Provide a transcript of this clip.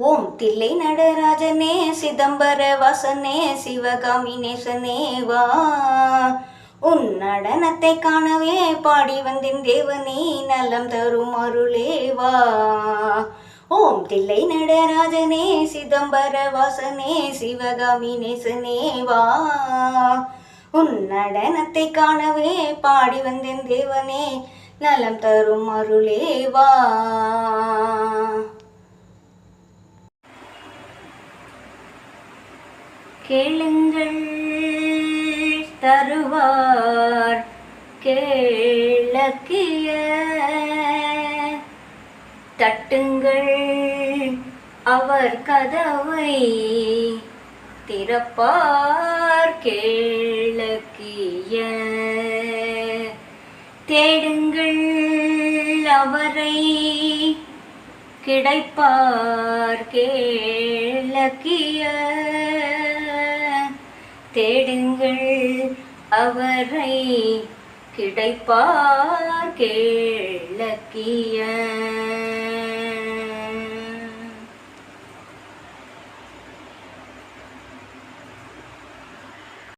ஓம் தில்லை நடராஜனே சிதம்பர வாசனே சிவகாமி நேசனே வா. உன் நடனத்தை காணவே பாடி வந்தேன் தேவனே, நலம் தரும் அருளே வா. ஓம் தில்லை நடராஜனே சிதம்பர வாசனே சிவகாமி நேசனே வா. உன் நடனத்தை காணவே பாடி வந்தேன் தேவனே, நலம் தரும் அருளே வா. கேளுங்கள் தருவார் கேளக்கிய, தட்டுங்கள் அவர் கதவை திறப்பார் கேளக்கிய, தேடுங்கள் அவரை கிடைப்பார் கேளக்கிய, தேடுங்கள் அவரை கிடைப்பார் கேளக்கிய.